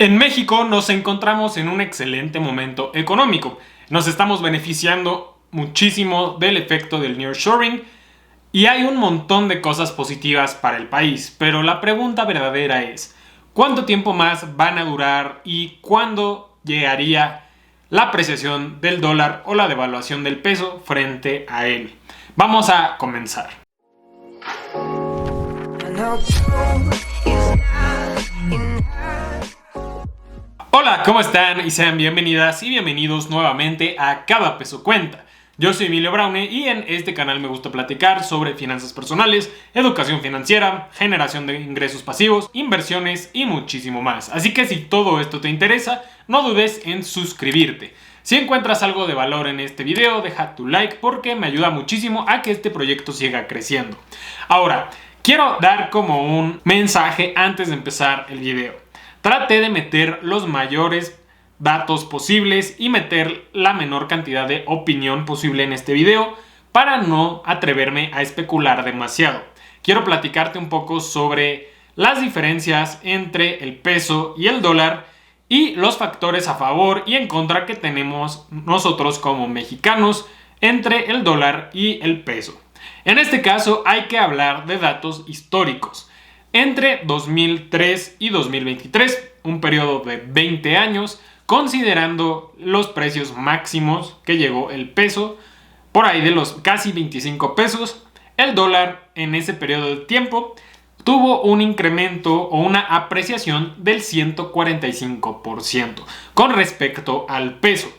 En México nos encontramos en un excelente momento económico. Nos estamos beneficiando muchísimo del efecto del nearshoring y hay un montón de cosas positivas para el país. Pero la pregunta verdadera es, ¿cuánto tiempo más van a durar y cuándo llegaría la apreciación del dólar o la devaluación del peso frente a él? Vamos a comenzar. Hola, ¿cómo están? Y sean bienvenidas y bienvenidos nuevamente a Cada Peso Cuenta. Yo soy Emilio Braune y en este canal me gusta platicar sobre finanzas personales, educación financiera, generación de ingresos pasivos, inversiones y muchísimo más. Así que si todo esto te interesa, no dudes en suscribirte. Si encuentras algo de valor en este video, deja tu like porque me ayuda muchísimo a que este proyecto siga creciendo. Ahora, quiero dar como un mensaje antes de empezar el video. Traté de meter los mayores datos posibles y meter la menor cantidad de opinión posible en este video para no atreverme a especular demasiado. Quiero platicarte un poco sobre las diferencias entre el peso y el dólar y los factores a favor y en contra que tenemos nosotros como mexicanos entre el dólar y el peso. En este caso hay que hablar de datos históricos. Entre 2003 y 2023, un periodo de 20 años, considerando los precios máximos que llegó el peso, por ahí de los casi 25 pesos, el dólar en ese periodo de tiempo tuvo un incremento o una apreciación del 145% con respecto al peso.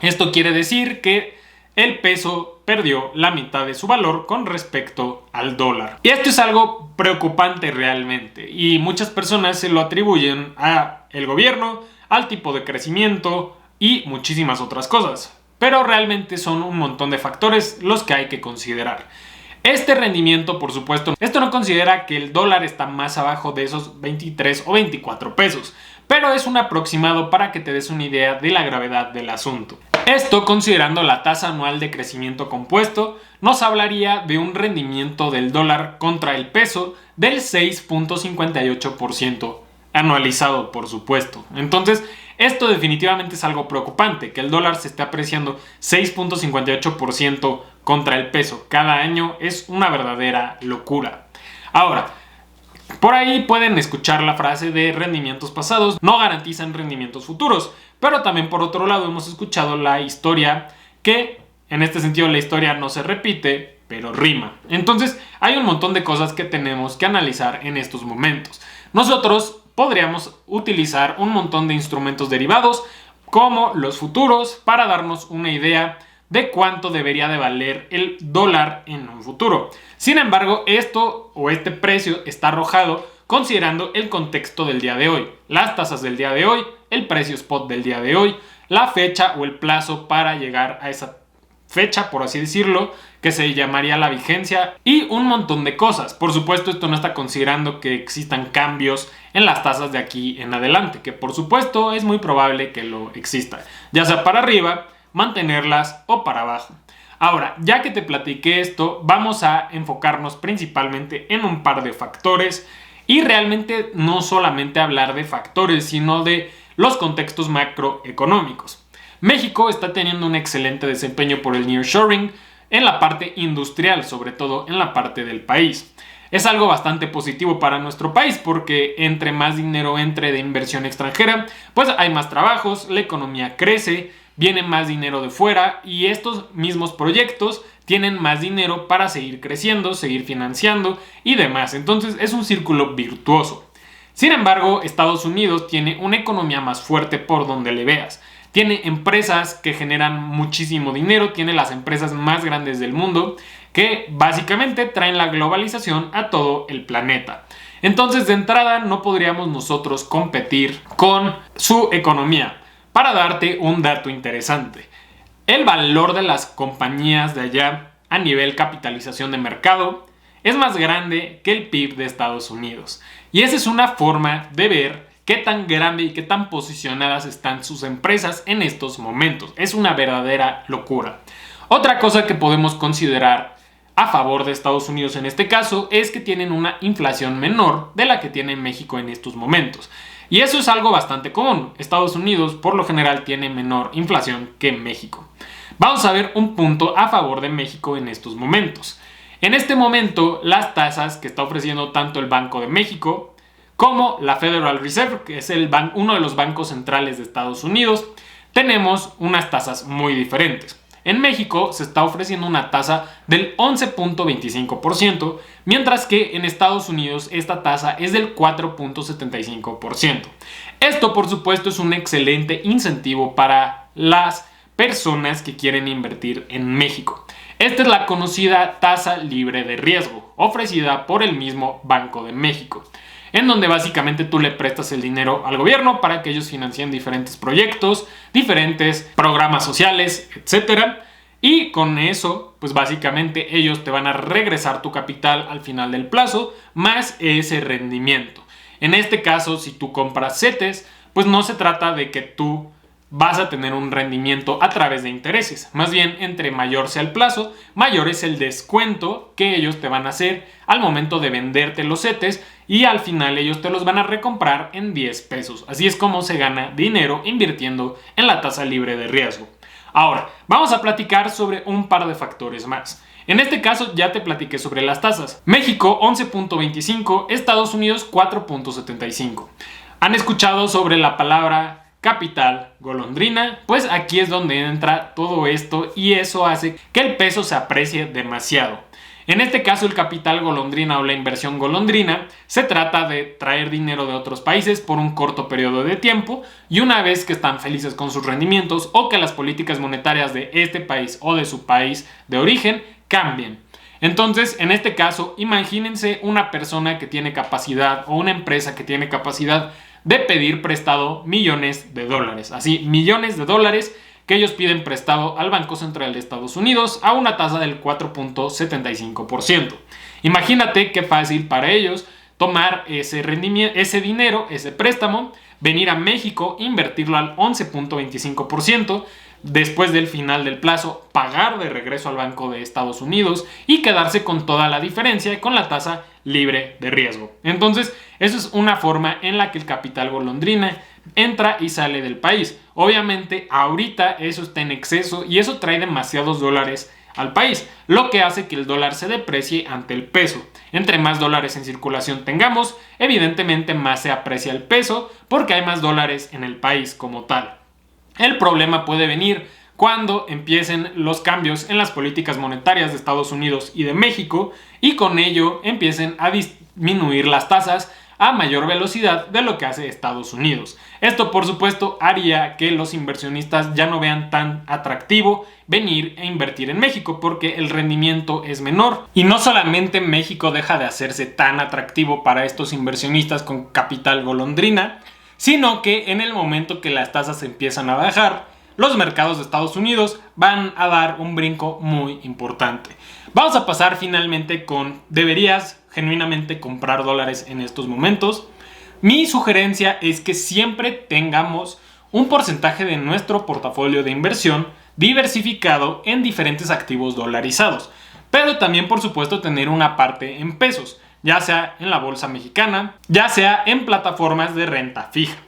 Esto quiere decir que el peso perdió la mitad de su valor con respecto al dólar. Y esto es algo preocupante realmente y muchas personas se lo atribuyen al gobierno, al tipo de crecimiento y muchísimas otras cosas. Pero realmente son un montón de factores los que hay que considerar. Este rendimiento, por supuesto, esto no considera que el dólar está más abajo de esos 23 o 24 pesos, pero es un aproximado para que te des una idea de la gravedad del asunto. Esto, considerando la tasa anual de crecimiento compuesto, nos hablaría de un rendimiento del dólar contra el peso del 6.58% anualizado, por supuesto. Entonces, esto definitivamente es algo preocupante, que el dólar se esté apreciando 6.58% contra el peso cada año es una verdadera locura. Ahora, por ahí pueden escuchar la frase de rendimientos pasados no garantizan rendimientos futuros, pero también por otro lado hemos escuchado la historia que, en este sentido, la historia no se repite, pero rima. Entonces, hay un montón de cosas que tenemos que analizar en estos momentos. Nosotros podríamos utilizar un montón de instrumentos derivados, como los futuros, para darnos una idea de cuánto debería de valer el dólar en un futuro. Sin embargo, este precio está arrojado considerando el contexto del día de hoy, las tasas del día de hoy, el precio spot del día de hoy, la fecha o el plazo para llegar a esa fecha, por así decirlo, que se llamaría la vigencia y un montón de cosas. Por supuesto, esto no está considerando que existan cambios en las tasas de aquí en adelante, que por supuesto es muy probable que lo exista, ya sea para arriba, mantenerlas o para abajo. Ahora, ya que te platiqué esto, vamos a enfocarnos principalmente en un par de factores y realmente no solamente hablar de factores, sino de los contextos macroeconómicos. México está teniendo un excelente desempeño por el nearshoring en la parte industrial, sobre todo en la parte del país. Es algo bastante positivo para nuestro país porque entre más dinero entre de inversión extranjera, pues hay más trabajos, la economía crece, viene más dinero de fuera y estos mismos proyectos tienen más dinero para seguir creciendo, seguir financiando y demás. Entonces es un círculo virtuoso. Sin embargo, Estados Unidos tiene una economía más fuerte por donde le veas. Tiene empresas que generan muchísimo dinero, tiene las empresas más grandes del mundo que básicamente traen la globalización a todo el planeta. Entonces, de entrada, no podríamos nosotros competir con su economía. Para darte un dato interesante, el valor de las compañías de allá a nivel capitalización de mercado es más grande que el PIB de Estados Unidos. Y esa es una forma de ver qué tan grande y qué tan posicionadas están sus empresas en estos momentos. Es una verdadera locura. Otra cosa que podemos considerar a favor de Estados Unidos en este caso es que tienen una inflación menor de la que tiene México en estos momentos. Y eso es algo bastante común. Estados Unidos por lo general tiene menor inflación que México. Vamos a ver un punto a favor de México en estos momentos. En este momento, las tasas que está ofreciendo tanto el Banco de México como la Federal Reserve, que es uno de los bancos centrales de Estados Unidos, tenemos unas tasas muy diferentes. En México se está ofreciendo una tasa del 11.25%, mientras que en Estados Unidos esta tasa es del 4.75%. Esto, por supuesto, es un excelente incentivo para las personas que quieren invertir en México. Esta es la conocida tasa libre de riesgo, ofrecida por el mismo Banco de México, en donde básicamente tú le prestas el dinero al gobierno para que ellos financien diferentes proyectos, diferentes programas sociales, etc. Y con eso, pues básicamente ellos te van a regresar tu capital al final del plazo, más ese rendimiento. En este caso, si tú compras CETES, pues no se trata de que tú vas a tener un rendimiento a través de intereses. Más bien, entre mayor sea el plazo, mayor es el descuento que ellos te van a hacer al momento de venderte los CETES y al final ellos te los van a recomprar en 10 pesos. Así es como se gana dinero invirtiendo en la tasa libre de riesgo. Ahora, vamos a platicar sobre un par de factores más. En este caso ya te platiqué sobre las tasas. México 11.25, Estados Unidos 4.75. ¿Han escuchado sobre la palabra capital golondrina? Pues aquí es donde entra todo esto y eso hace que el peso se aprecie demasiado. En este caso, el capital golondrina o la inversión golondrina se trata de traer dinero de otros países por un corto periodo de tiempo y una vez que están felices con sus rendimientos o que las políticas monetarias de este país o de su país de origen cambien. Entonces, en este caso, imagínense una persona que tiene capacidad o una empresa que tiene capacidad de pedir prestado millones de dólares. Así, millones de dólares que ellos piden prestado al Banco Central de Estados Unidos a una tasa del 4.75%. Imagínate qué fácil para ellos tomar ese rendimiento, ese dinero, ese préstamo, venir a México, invertirlo al 11.25%, después del final del plazo, pagar de regreso al Banco de Estados Unidos y quedarse con toda la diferencia con la tasa libre de riesgo. Entonces, eso es una forma en la que el capital golondrina entra y sale del país. Obviamente, ahorita eso está en exceso y eso trae demasiados dólares al país, lo que hace que el dólar se deprecie ante el peso. Entre más dólares en circulación tengamos, evidentemente más se aprecia el peso porque hay más dólares en el país como tal. El problema puede venir cuando empiecen los cambios en las políticas monetarias de Estados Unidos y de México y con ello empiecen a disminuir las tasas a mayor velocidad de lo que hace Estados Unidos. Esto, por supuesto, haría que los inversionistas ya no vean tan atractivo venir e invertir en México porque el rendimiento es menor. Y no solamente México deja de hacerse tan atractivo para estos inversionistas con capital golondrina, sino que en el momento que las tasas empiezan a bajar, los mercados de Estados Unidos van a dar un brinco muy importante. Vamos a pasar finalmente con ¿deberías genuinamente comprar dólares en estos momentos? Mi sugerencia es que siempre tengamos un porcentaje de nuestro portafolio de inversión diversificado en diferentes activos dolarizados, pero también por supuesto tener una parte en pesos, ya sea en la bolsa mexicana, ya sea en plataformas de renta fija.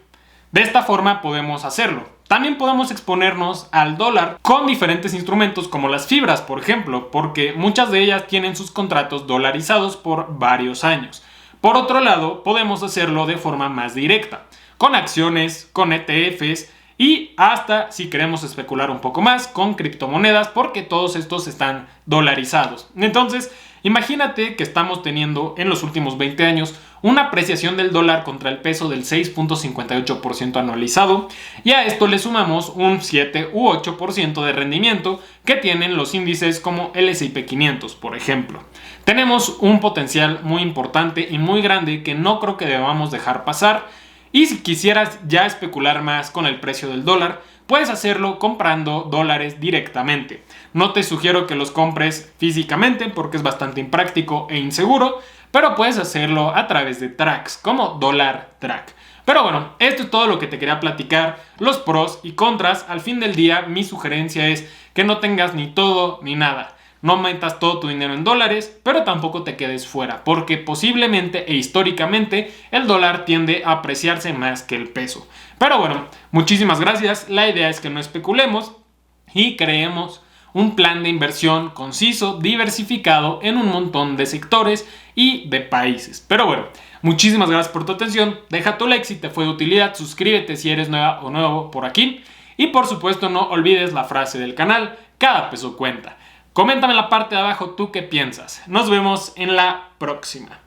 De esta forma podemos hacerlo. También podemos exponernos al dólar con diferentes instrumentos como las fibras, por ejemplo, porque muchas de ellas tienen sus contratos dolarizados por varios años. Por otro lado, podemos hacerlo de forma más directa, con acciones, con ETFs y hasta, si queremos especular un poco más, con criptomonedas, porque todos estos están dolarizados. Entonces, imagínate que estamos teniendo en los últimos 20 años una apreciación del dólar contra el peso del 6.58% anualizado y a esto le sumamos un 7 u 8% de rendimiento que tienen los índices como el S&P 500, por ejemplo. Tenemos un potencial muy importante y muy grande que no creo que debamos dejar pasar y si quisieras ya especular más con el precio del dólar, puedes hacerlo comprando dólares directamente. No te sugiero que los compres físicamente porque es bastante impráctico e inseguro, pero puedes hacerlo a través de tracks como Dollar Track. Pero bueno, esto es todo lo que te quería platicar, los pros y contras. Al fin del día, mi sugerencia es que no tengas ni todo ni nada. no metas todo tu dinero en dólares, pero tampoco te quedes fuera, porque posiblemente e históricamente el dólar tiende a apreciarse más que el peso. Pero bueno, muchísimas gracias. La idea es que no especulemos y creemos un plan de inversión conciso, diversificado en un montón de sectores y de países. Pero bueno, muchísimas gracias por tu atención. Deja tu like si te fue de utilidad, suscríbete si eres nueva o nuevo por aquí. Y por supuesto no olvides la frase del canal, cada peso cuenta. Coméntame en la parte de abajo tú qué piensas. Nos vemos en la próxima.